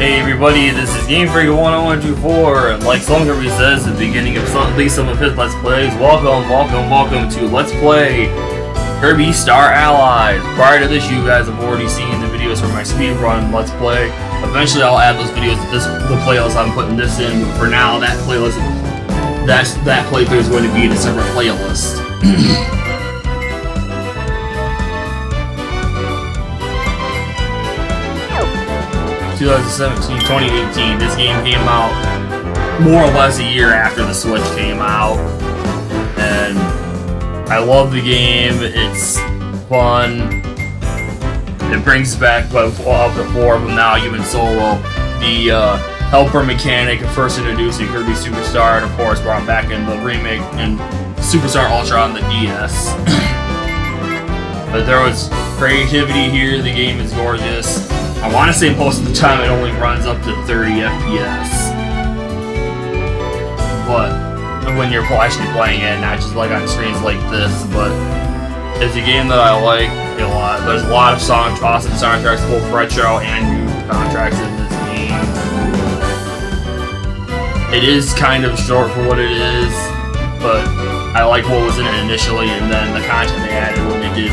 Hey everybody, this is Game Freak 10124, and like Slum Kirby says at the beginning of at least some of his Let's Plays, welcome to Let's Play Kirby Star Allies. Prior to this, you guys have already seen the videos from my speedrun Let's Play. Eventually I'll add those videos to the playlist I'm putting this in, but for now that playlist, that playthrough is going to be in a separate playlist. 2017-2018, this game came out more or less a year after the Switch came out, and I love the game. It's fun. It brings back up to four of them now, even solo. The helper mechanic first introduced in Kirby Superstar, and of course brought back in the remake and Superstar Ultra on the DS. But there was creativity here. The game is gorgeous. I want to say most of the time it only runs up to 30 FPS. But when you're actually playing it, not just like on screens like this, but it's a game that I like a lot. There's a lot of awesome soundtracks, both retro and new contracts in this game. It is kind of short for what it is, but I like what was in it initially, and then the content they added when they did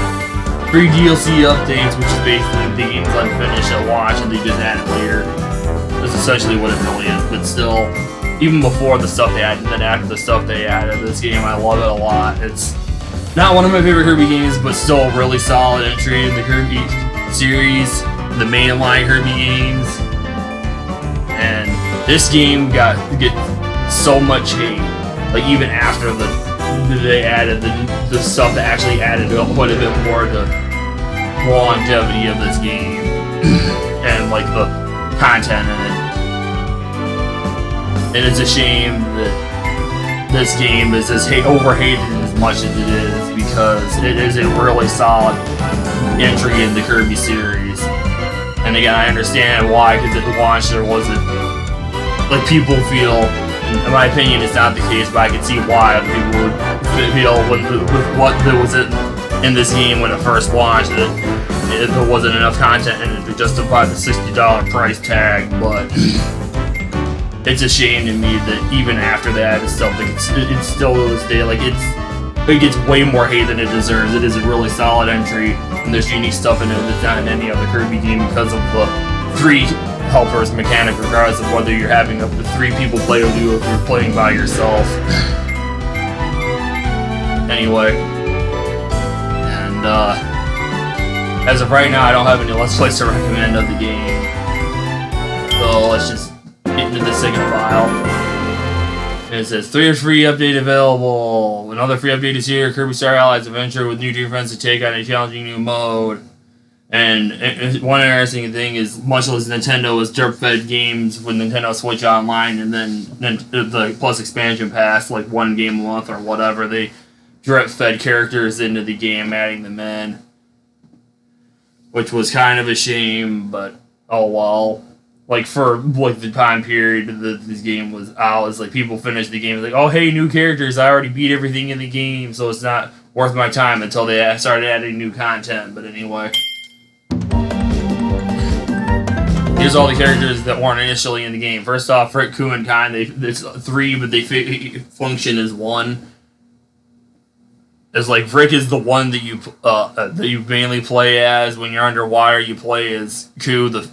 free DLC updates, which is basically the game's unfinished at launch and they just add it later. That's essentially what it really is, but still, even before the stuff they added and then after the stuff they added, this game, I love it a lot. It's not one of my favorite Kirby games, but still a really solid entry in the Kirby series, the mainline Kirby games. And this game get so much hate, like even after they added the stuff that actually added quite a bit more to the longevity of this game and like the content in it. And it's a shame that this game is as overhated as much as it is, because it is a really solid entry in the Kirby series. And again, I understand why, because at launch there wasn't, like, people feel, in my opinion, it's not the case, but I can see why people would feel with what there was in this game when it first launched, that if there wasn't enough content in it to justify the $60 price tag. But it's a shame to me that even after that, it's still to this day, like, it gets way more hate than it deserves. It is a really solid entry, and there's unique stuff in it that's not in any other Kirby game because of the three helpers mechanic, regardless of whether you're having up to 3 people play with you or if you're playing by yourself. Anyway, and as of right now, I don't have any Let's Plays to recommend of the game, so let's just get into the second file. And it says 3 free update available. Another free update is here: Kirby Star Allies Adventure with new friends to take on a challenging new mode. And one interesting thing is, much as Nintendo was drip-fed games with Nintendo Switch Online, and then the Plus expansion pass, like 1 game a month or whatever, they drip-fed characters into the game, adding them in, which was kind of a shame. But oh well. Like, for like the time period that this game was out, it's like people finished the game like, oh hey, new characters, I already beat everything in the game, so it's not worth my time, until they started adding new content. But anyway, here's all the characters that weren't initially in the game. First off, Frick, Ku, and Kine. There's 3, but they function as 1. It's like Frick is the one that you mainly play as. When you're underwater, you play as Ku. Frick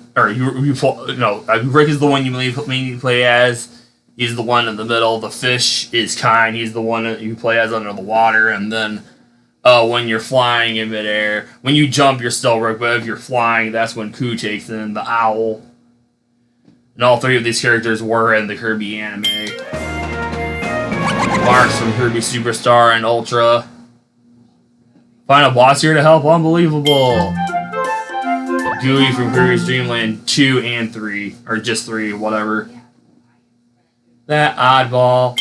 is the one you mainly play as. He's the one in the middle. The fish is Kine. He's the one that you play as under the water. And then when you're flying in midair, when you jump, you're still Rick, but if you're flying, that's when Ku takes in the owl. And all 3 of these characters were in the Kirby anime. Marks from Kirby Superstar and Ultra. Final boss here to help, unbelievable. Gooey from Kirby's Dream Land 2 and 3, or just 3, whatever. That oddball.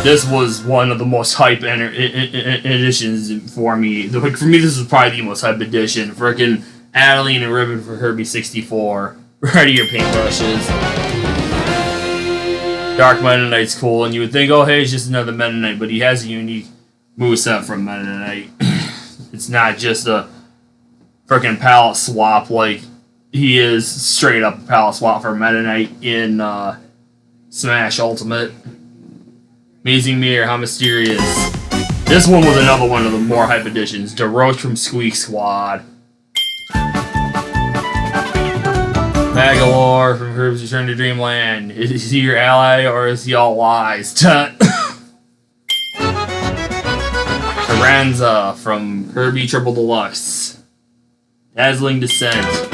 This was one of the most hype editions for me. Like, for me, this is probably the most hype edition. Frickin' Adeline and Ribbon for Kirby 64. Ready your paintbrushes. Dark Meta Knight's cool, and you would think, oh hey, it's just another Meta Knight, but he has a unique moveset from Meta Knight. It's not just a frickin' palette swap like he is straight up a Palace swap for Meta Knight in Smash Ultimate. Amazing Mirror, how mysterious. This one was another one of the more hype additions. DeRoche from Squeak Squad. Magalore from Kirby's Return to Dreamland. Is he your ally or is he all lies? Taranza from Kirby Triple Deluxe. Dazzling Descent.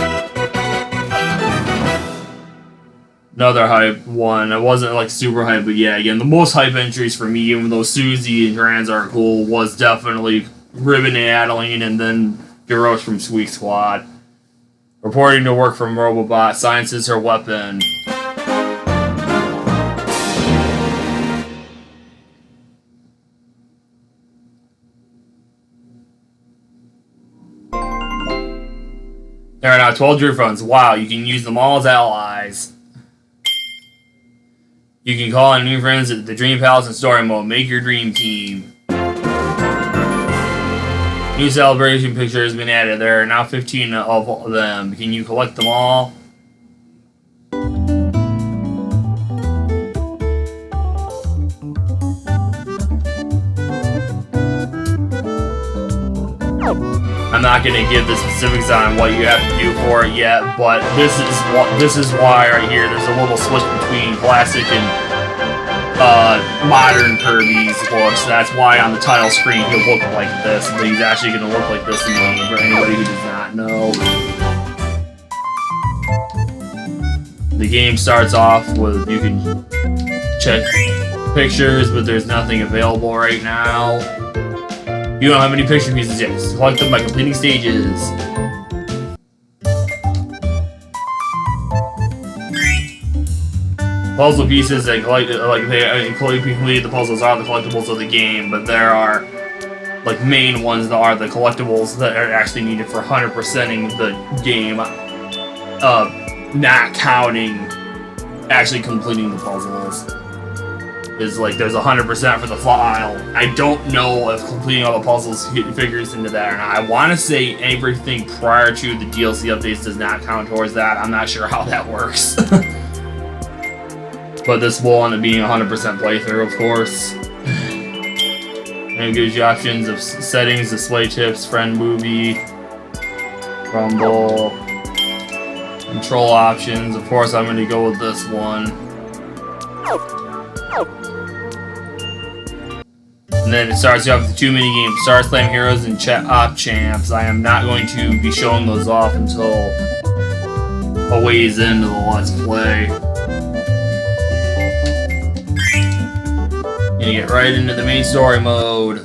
Another hype one. It wasn't like super hype, but yeah, again, the most hype entries for me, even though Susie and Taranza are cool, was definitely Ribbon and Adeline and then DeRoche from Squeak Squad. Reporting to work from Robobot. Science is her weapon. There are now 12 Drift Runs. Wow, you can use them all as allies. You can call on new friends at the Dream Palace in Story Mode. Make your dream team. New celebration picture has been added. There are now 15 of them. Can you collect them all? I'm not going to give the specifics on what you have to do for it yet, but this is why right here there's a little switch between classic and modern Kirby's looks. That's why on the title screen he'll look like this, but he's actually going to look like this in the game for anybody who does not know. The game starts off with, you can check pictures, but there's nothing available right now. You don't have any picture pieces yet. Just collect them by completing stages. Puzzle pieces and complete the puzzles are the collectibles of the game, but there are like main ones that are the collectibles that are actually needed for 100%ing the game, not counting actually completing the puzzles. Is like there's 100% for the file. I don't know if completing all the puzzles figures into that or not. I want to say everything prior to the DLC updates does not count towards that. I'm not sure how that works. But this will end up being 100% playthrough, of course. And it gives you options of settings, display tips, friend movie, rumble, control options. Of course, I'm going to go with this one. And then it starts you off with the 2 mini games, Star Slam Heroes and Op Champs. I am not going to be showing those off until a ways into the Let's Play. Gonna get right into the main story mode.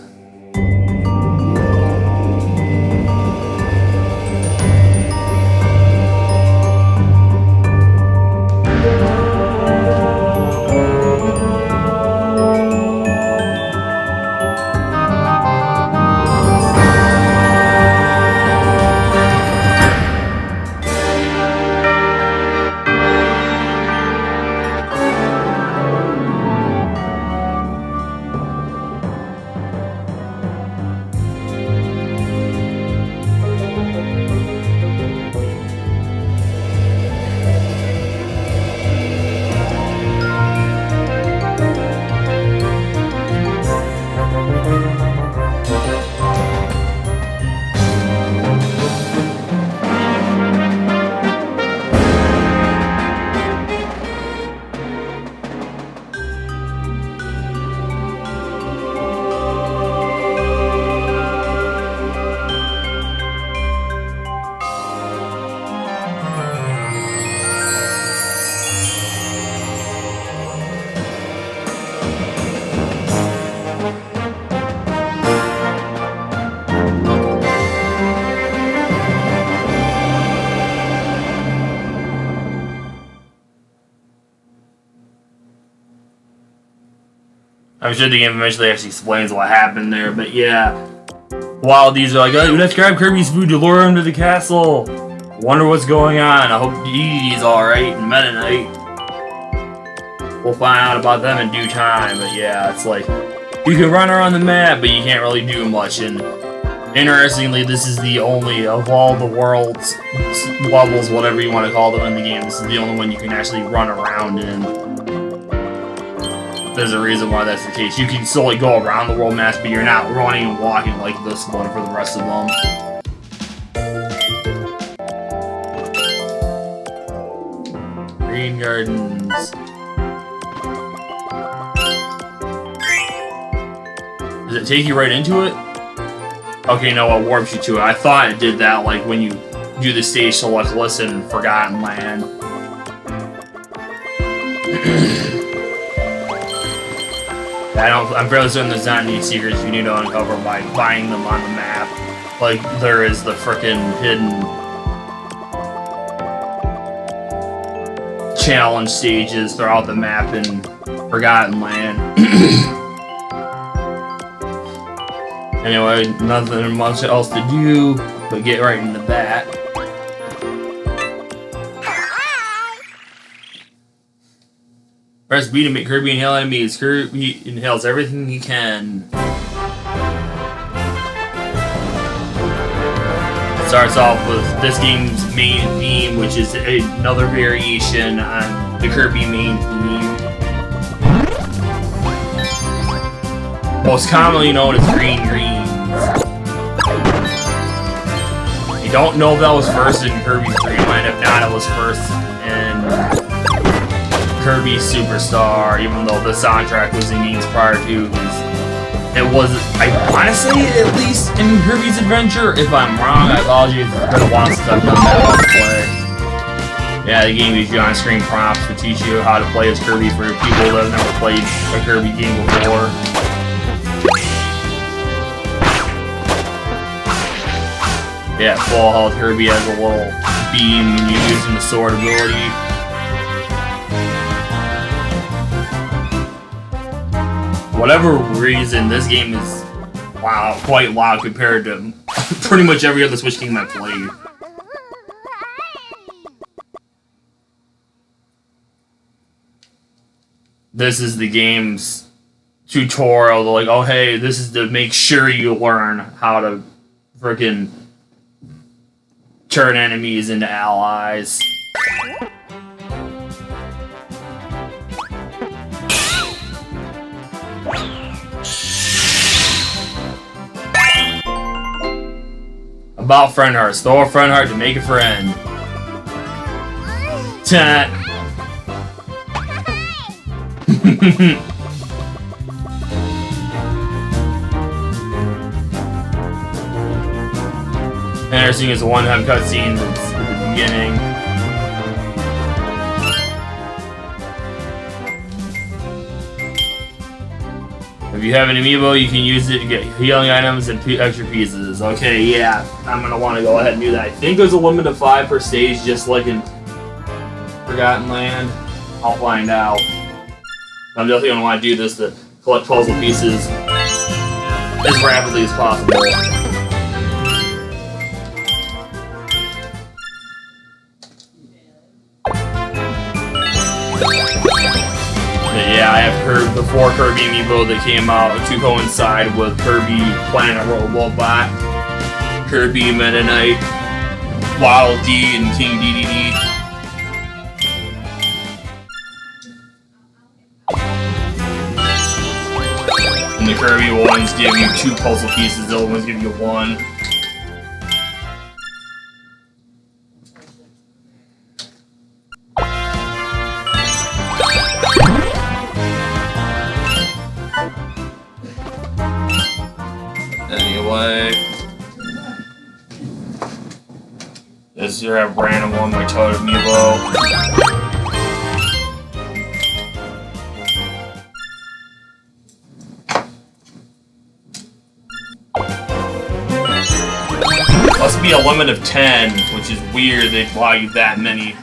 I'm sure the game eventually actually explains what happened there, but yeah. While these are like, oh, let's grab Kirby's food to lure him to the castle. Wonder what's going on. I hope he's alright and Meta Knight. We'll find out about them in due time, but yeah, it's like, you can run around the map, but you can't really do much, and Interestingly, this is the only, of all the world's levels, whatever you want to call them in the game, this is the only one you can actually run around in. There's a reason why that's the case. You can still like go around the world maps, but you're not running and walking like this one for the rest of them. Green Gardens. Does it take you right into it? Okay, no, it warps you to it. I thought it did that like when you do the stage select listen in Forgotten Land. I'm fairly certain there's not any secrets you need to uncover by buying them on the map. Like there is the frickin' hidden challenge stages throughout the map in Forgotten Land. Anyway, nothing much else to do but get right into that. Press B to make Kirby inhale enemies. Kirby inhales everything he can. It starts off with this game's main theme, which is another variation on the Kirby main theme. Most commonly known as Green Greens. I don't know if that was first in Kirby's Dream Land. If not, it was first in Kirby Superstar, even though the soundtrack was in games prior to. It was, I want to say, at least in Kirby's Adventure. If I'm wrong, I apologize. It's been a while since I've done that Let's Play. Yeah, the game gives you on-screen prompts to teach you how to play as Kirby for people that have never played a Kirby game before. Yeah, full health Kirby has a little beam when you're using the sword ability. Whatever reason, this game is quite loud compared to pretty much every other Switch game I've played. This is the game's tutorial. They're like, oh hey, this is to make sure you learn how to frickin' turn enemies into allies. About friend hearts. Throw a friend heart to make a friend. Ta. Interesting is a one-time cutscene that's at the beginning. If you have an amiibo, you can use it to get healing items and extra pieces. Okay, yeah, I'm gonna want to go ahead and do that. I think there's a limit of 5 per stage, just like in Forgotten Land. I'll find out. I'm definitely gonna want to do this to collect puzzle pieces as rapidly as possible. Yeah, I have heard the 4 Kirby amiibo that came out to coincide with Kirby Planet Robobot, Kirby Meta Knight, Wild D, and King DDD. And the Kirby ones give you 2 puzzle pieces, the other ones give you 1. Anyway, this here I have random one by Toad Amiibo. Must be a limit of 10, which is weird they allow you that many.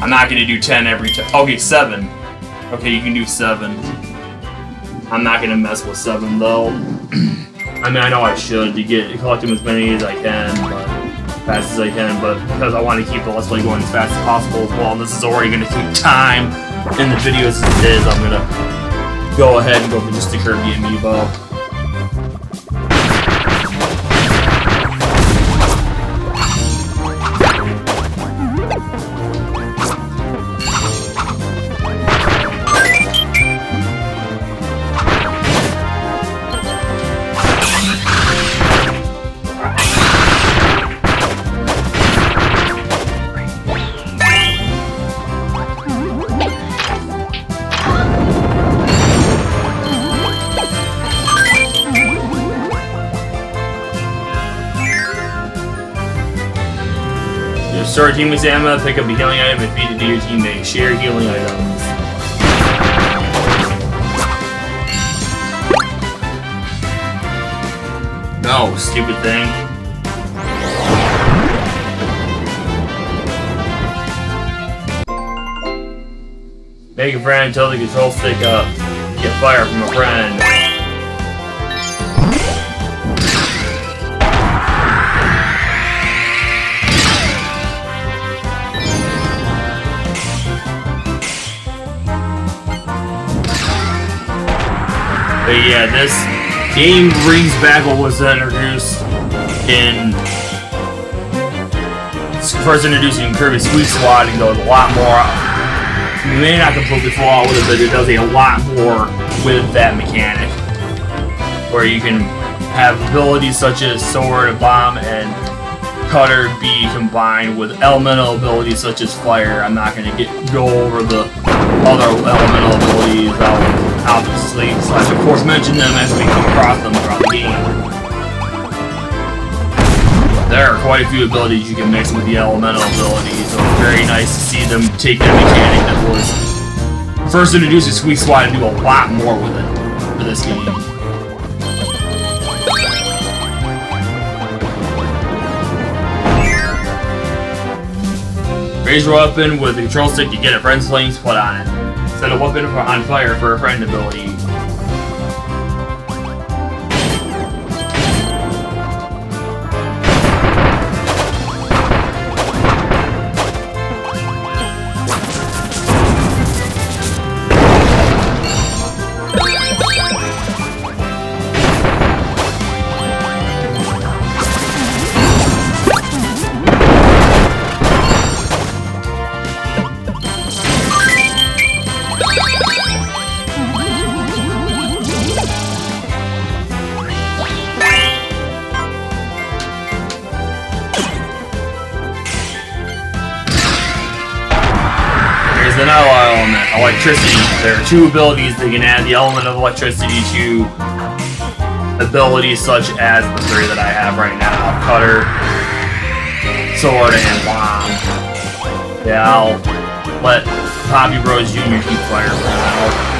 I'm not gonna do 10 every time. Okay, 7. Okay, you can do 7. I'm not gonna mess with 7 though. I mean, I know I should to collect them as many as I can, but fast as I can, but because I want to keep the Let's Play going as fast as possible as well, and this is already going to take time in the video as it is, I'm going to go ahead and go for just the Kirby amiibo. Start a team with stamina, pick up a healing item, and feed it to your teammates. Share healing items. No, stupid thing. Make a friend until the control stick up. Get fire from a friend. But yeah, this game brings back what was introduced in first introducing Kirby Sweet Swat, and goes a lot more. You may not completely fall out with it, but it does a lot more with that mechanic, where you can have abilities such as Sword, Bomb, and Cutter be combined with elemental abilities such as Fire. I'm not going to go over the other elemental abilities. Obviously, of course, mention them as we come across them throughout the game. There are quite a few abilities you can mix with the elemental abilities, so it's very nice to see them take that mechanic that was first introduced to Sweet Swat and do a lot more with it for this game. Raise your weapon with the control stick to get a friend's flames put on it. Set a weapon on fire for a friend ability. Another element, electricity. There are two abilities that can add the element of electricity to abilities such as the three that I have right now: Cutter, Sword, and Bomb. Yeah, I'll let Poppy Bros Jr. keep fire for now.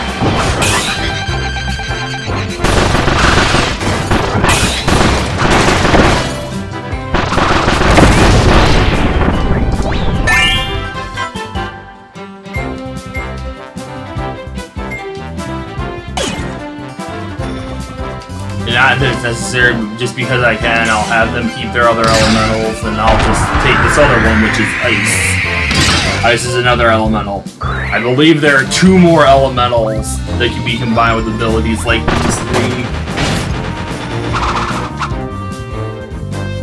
Not that it's necessary, but just because I can, I'll have them keep their other elementals, and I'll just take this other one, which is Ice. Ice is another elemental. I believe there are two more elementals that can be combined with abilities like these three.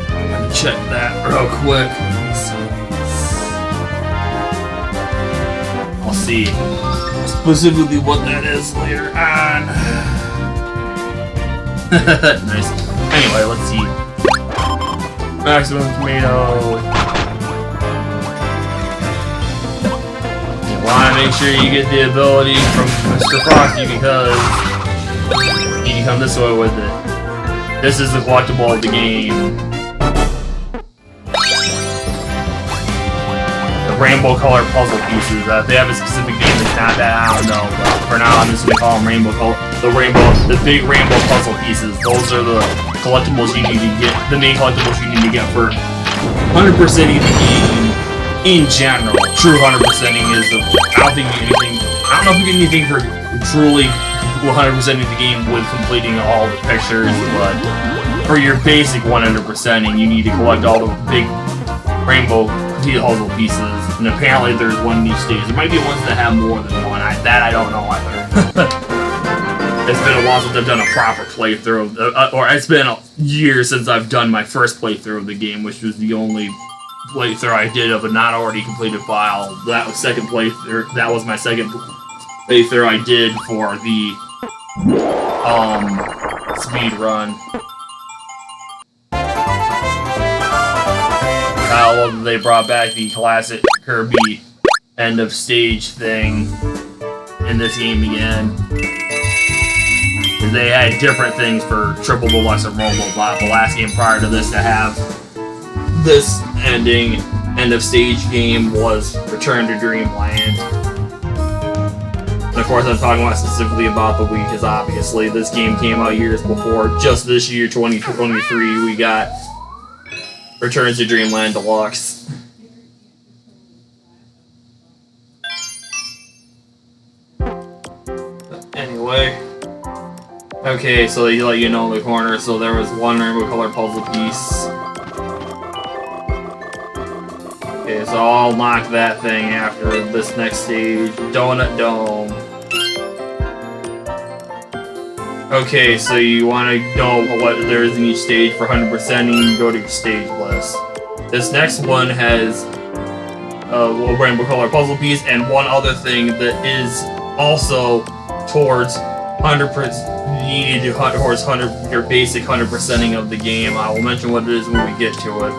Let me check that real quick. I'll see specifically what that is later on. Nice. Anyway, let's see. Maximum tomato. You want to make sure you get the ability from Mr. Frosty because you can come this way with it. This is the collectible of the game. The rainbow color puzzle pieces. If they have a specific name that's not that, I don't know. But for now, I'm just gonna call them rainbow color. The big rainbow puzzle pieces. Those are the collectibles you need to get. The main collectibles you need to get for 100%ing the game in general. True 100%ing is the. I don't know if you get anything for truly 100%ing the game with completing all the pictures, but for your basic 100%ing, you need to collect all the big rainbow puzzle pieces, and apparently there's one in each stage. There might be ones that have more than one. That I don't know either. It's been a while since I've done a proper playthrough, or it's been years since I've done my first playthrough of the game, which was the only playthrough I did of a not already completed file. That was second playthrough. That was my second playthrough I did for the speed run. I love that they brought back the classic Kirby end of stage thing in this game again. They had different things for Triple Deluxe and Robobot, the last game prior to this to have this ending end of stage game was Return to Dreamland. And of course I'm talking about specifically about the Wii, because obviously this game came out years before. Just this year, 2023, we got Return to Dreamland Deluxe. Anyway. Okay, so they let you know in the corner, so there was one rainbow colored puzzle piece. Okay, so I'll knock that thing after this next stage. Donut Dome. Okay, so you want to know what there is in each stage for 100%, you can go to your stage list. This next one has a little rainbow colored puzzle piece and one other thing that is also towards 100%. Needed to hunt towards your basic 100%ing of the game. I will mention what it is when we get to it.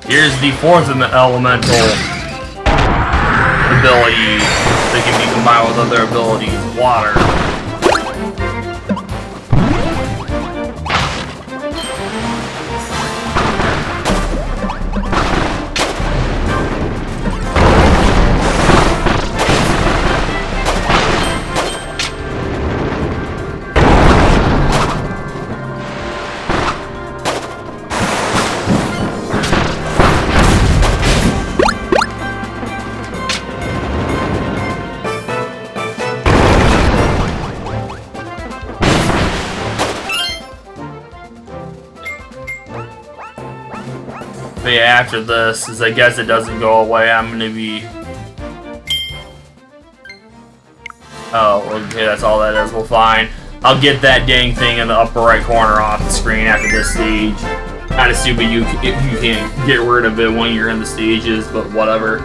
Here's the fourth elemental ability that can be combined with other abilities. Water. But yeah, after this, as I guess it doesn't go away, I'm gonna be... Oh, okay, that's all that is. Well, fine. I'll get that dang thing in the upper right corner off the screen after this stage. Kinda stupid you can't get rid of it when you're in the stages, but whatever.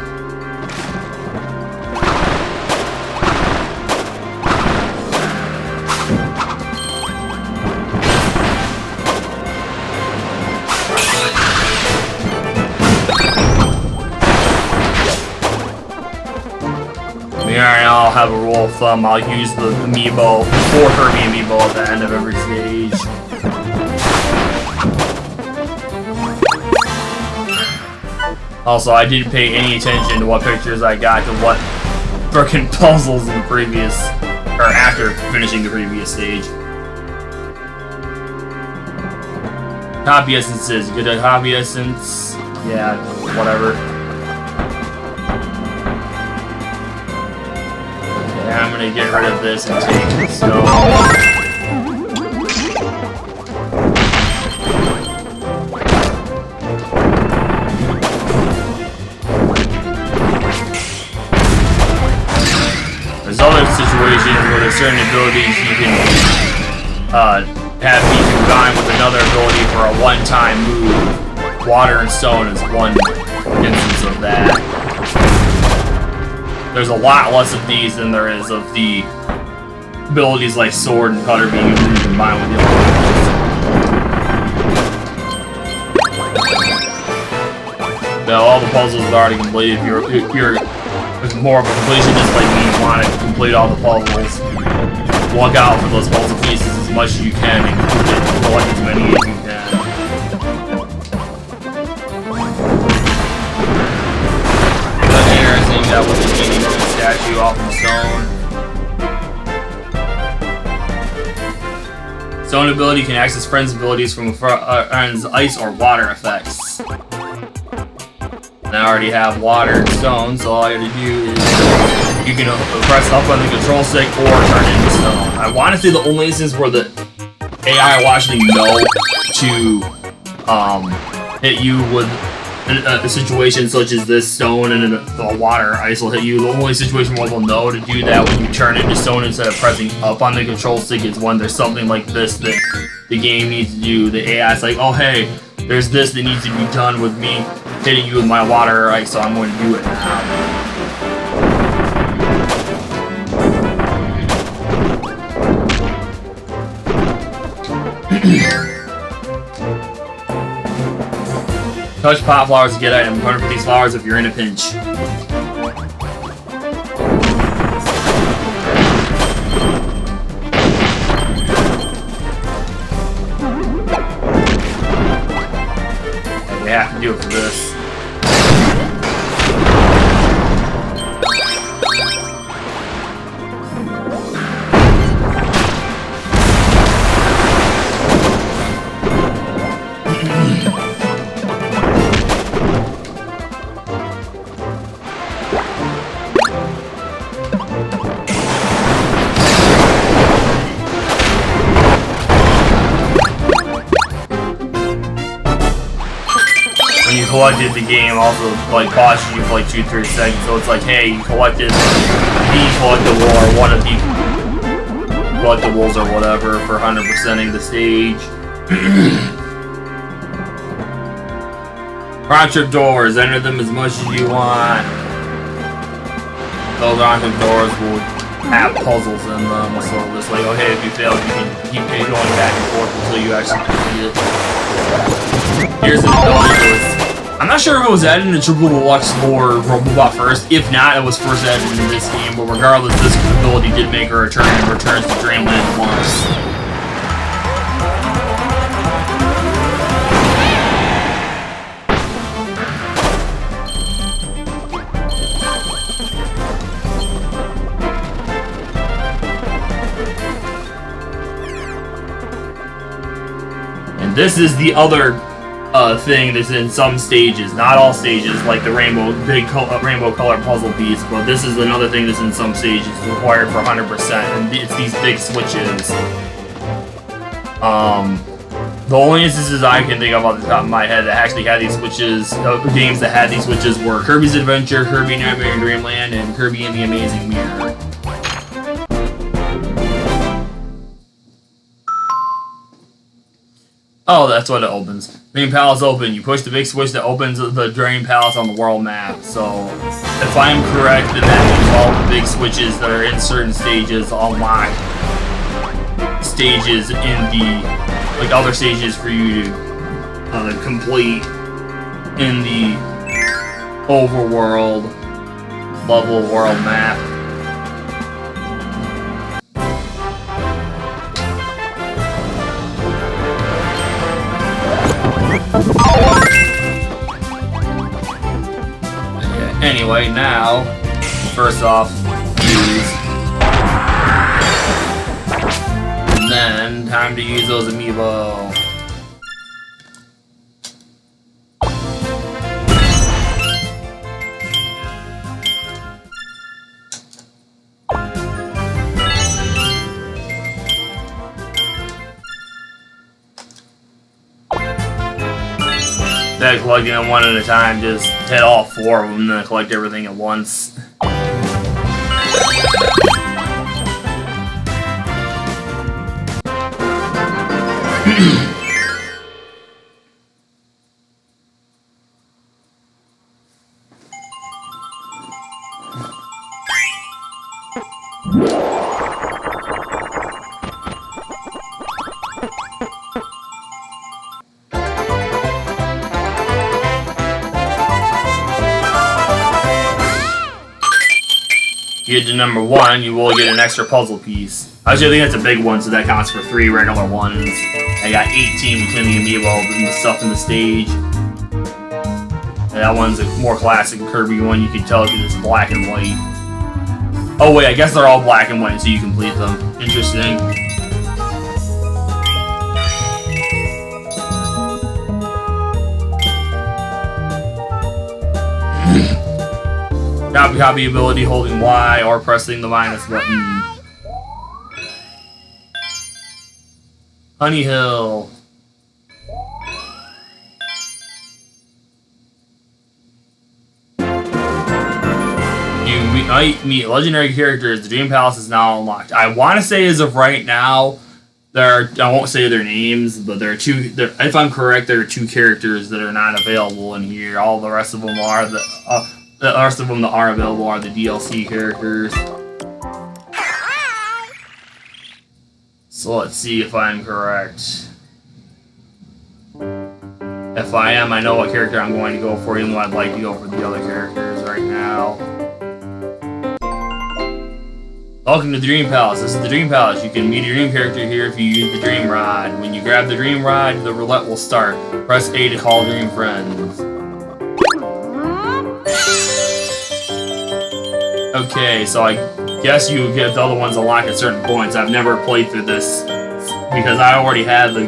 Alright, I'll have a rule of thumb. I'll use the amiibo, 4 Kirby amiibo at the end of every stage. Also, I didn't pay any attention to what pictures I got to what frickin' puzzles in the previous, or after finishing the previous stage. Hobby essences. Good at hobby essence. Yeah, whatever. I'm gonna get rid of this and take the snow. There's other situations where there's certain abilities you can have be combined with another ability for a one-time move. Water and stone is one instance of that. There's a lot less of these than there is of the abilities like sword and cutter being combined with the other ones. Now all the puzzles are already completed. If you're more of a completionist like me and want to complete all the puzzles, look out for those puzzle pieces as much as you can and collect as many as you can. That was a genie statue off the stone. Stone ability can access friends' abilities from a friend's ice or water effects. I already have water and stone, so all I gotta do is you can press up on the control stick or turn into stone. I want to say the only instance where the AI will actually know to hit you with a situation such as this stone and the water ice will hit you. The only situation where they'll know to do that when you turn into stone instead of pressing up on the control stick is when there's something like this that the game needs to do. The AI's like, oh hey, there's this that needs to be done with me hitting you with my water or ice, so I'm going to do it now. Touch pot flowers to get items. 100 for these flowers if you're in a pinch. We have to do it for this. Collected, the game also like pauses you for like 2-3 seconds, so it's like, hey, you collected the collectible or one of the collectibles or whatever for 100%ing the stage. Round trip doors, enter them as much as you want. Those round trip doors will have puzzles in them, so it's like, okay, if you fail, you can keep going back and forth until you actually complete it. Here's the ability. I'm not sure if it was added in Triple Deluxe or Robobot first. If not, it was first added in this game. But regardless, this ability did make a return and returns to Dreamland once. And this is the other thing that's in some stages, not all stages, like the rainbow color puzzle piece, but this is another thing that's in some stages required for 100%, and it's these big switches. The only instances I can think of off the top of my head that actually had these switches, games that had these switches were Kirby's Adventure, Kirby Nightmare in Dreamland, and Kirby and the Amazing Mirror. Oh, that's what it opens. Dream Palace open. You push the big switch that opens the Dream Palace on the world map. So, if I'm correct, then that means all the big switches that are in certain stages unlock stages in the, like, other stages for you to complete in the overworld level world map. Anyway, now, first off, use. And then, time to use those amiibo. Instead of collecting them one at a time, just hit all 4 of them and then collect everything at once. You get to number 1, you will get an extra puzzle piece. Actually, I think that's a big one, so that counts for 3 regular ones. I got 18 between the amiibo and the stuff in the stage. And that one's a more classic Kirby one, you can tell because it's black and white. Oh wait, I guess they're all black and white until you complete them. Interesting. Copy ability holding Y or pressing the minus button. Honey Hill. You meet legendary characters. The Dream Palace is now unlocked. I want to say as of right now, I won't say their names, but if I'm correct, there are 2 characters that are not available in here. All the rest of them are the rest of them that are available are the DLC characters. So let's see if I'm correct. If I am, I know what character I'm going to go for, even though I'd like to go for the other characters right now. Welcome to the Dream Palace. This is the Dream Palace. You can meet a dream character here if you use the Dream Rod. When you grab the Dream Rod, the roulette will start. Press A to call dream friends. Okay, so I guess you get the other ones unlocked at certain points. I've never played through this because I already had the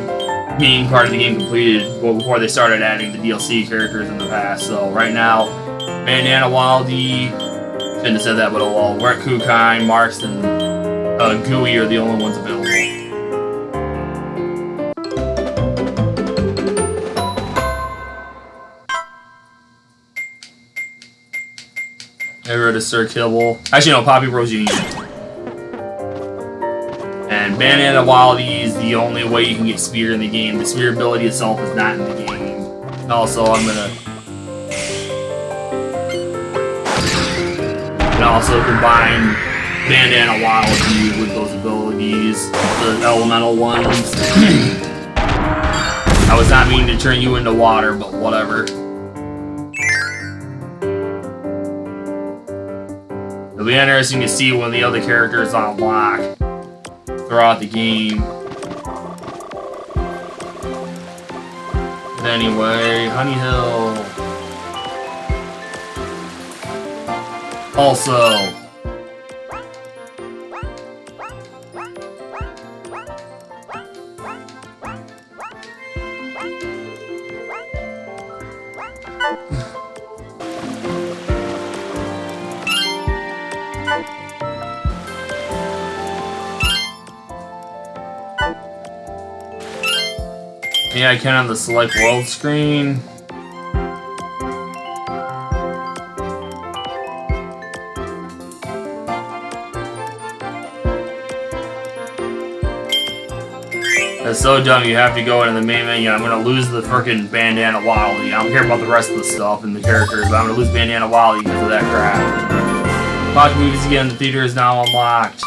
main part of the game completed before they started adding the DLC characters in the past. So right now, Bandana Wildy, shouldn't have said that, but oh well, Wet Kukai, Marks, and Gooey are the only ones available. Get rid of Sir Kibble. Actually, no, Poppy Rose Union. And Bandana Wildy is the only way you can get Spear in the game. The Spear ability itself is not in the game. Also, I'm gonna combine Bandana Wildy with those abilities, the elemental ones. I was not meaning to turn you into water, but whatever. It'll be interesting to see when the other characters unlock throughout the game. But anyway, Honey Hill. Also, yeah, I can on the select world screen. That's so dumb, you have to go into the main menu. I'm gonna lose the frickin' Bandana Wildy. I don't care about the rest of the stuff and the characters, but I'm gonna lose Bandana Wildy because of that crap. Watch movies again, the theater is now unlocked.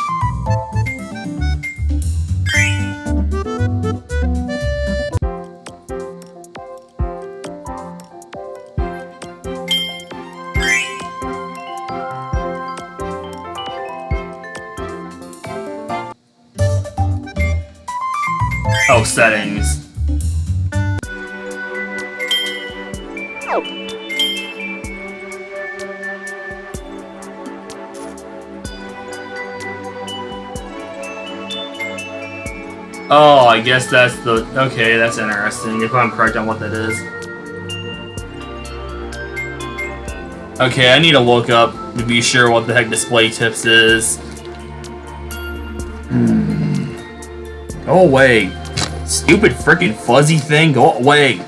Oh, settings. Oh, I guess that's the... Okay, that's interesting, if I'm correct on what that is. Okay, I need to look up to be sure what the heck display tips is. Go away. Stupid freaking fuzzy thing, go away.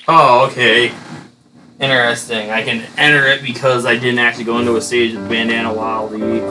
Oh, okay. Interesting. I can enter it because I didn't actually go into a stage with Bandana Wildly.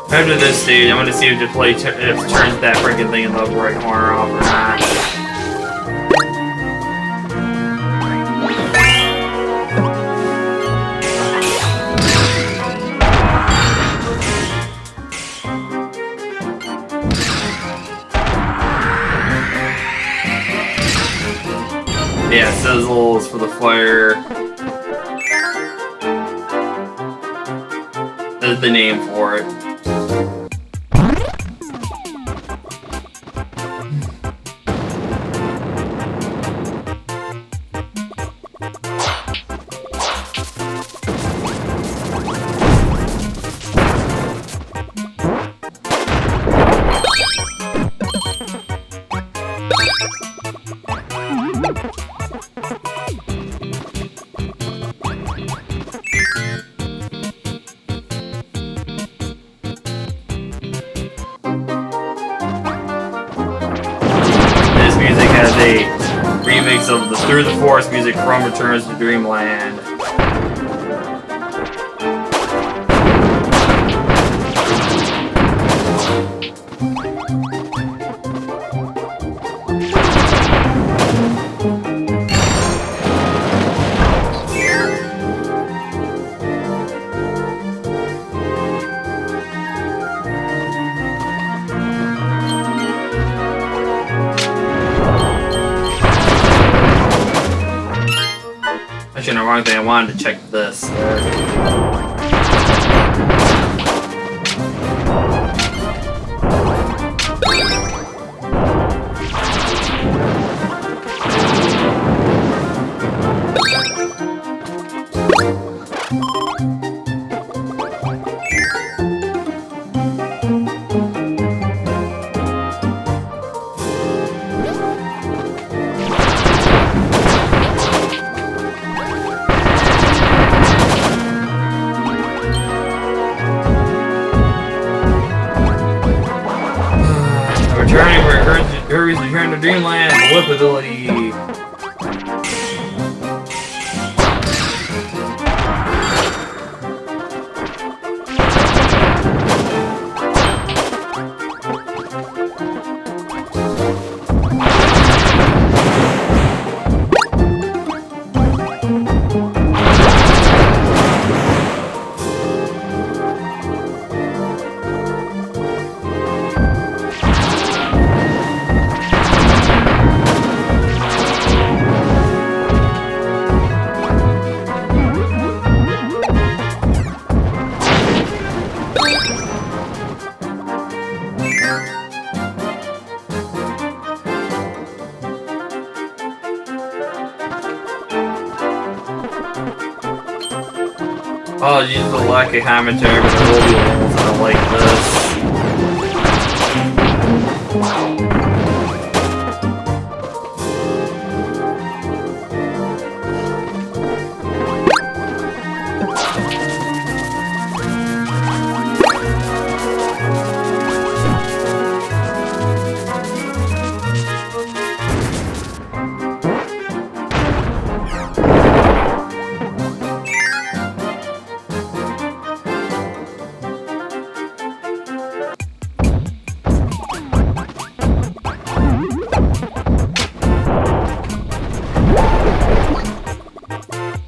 After this stage, I'm gonna see if the play if it turns that freaking thing in the upper right corner off or not. Yeah, sizzles for the fire. That's the name for it. Remix of the Through the Forest music from Returns to Dreamland. The wrong thing, I wanted to check this. Kirby's Return to Dreamland, whip ability. Apologies for the lack of commentary, but there will be ones that are like this.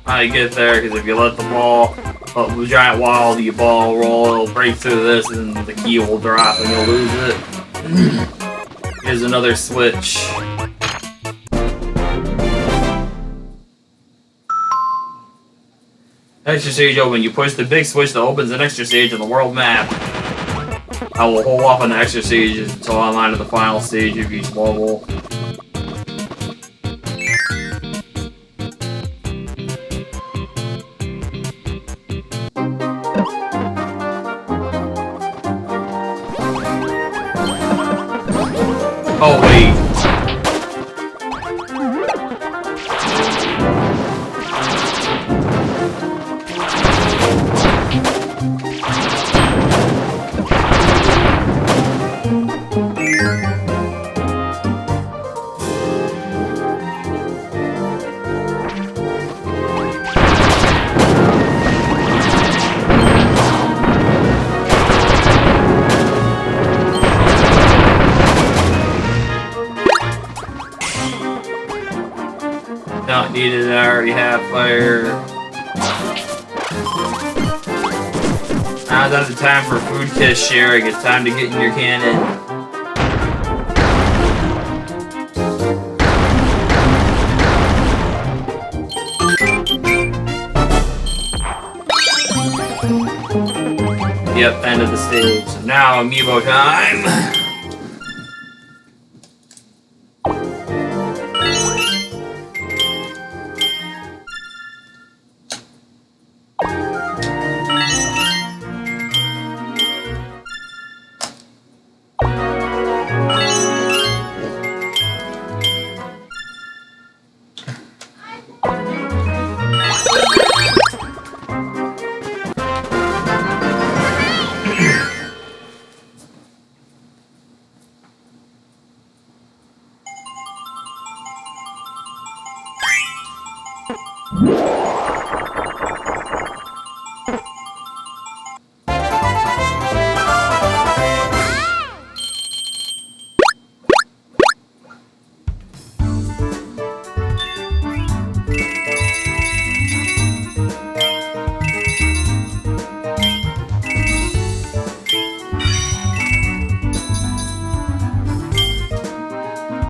how you get there, because if you let the ball, the giant wall, the ball roll, it'll break through this, and the key will drop, and you'll lose it. Here's another switch. Extra stage open. You push the big switch that opens an extra stage on the world map. I will hold off on the extra stages until I'm on to the final stage of each level. Oh wait. Don't need it, I already have fire. Now's not the time for food test sharing, it's time to get in your cannon. Yep, end of the stage. So now, amiibo time!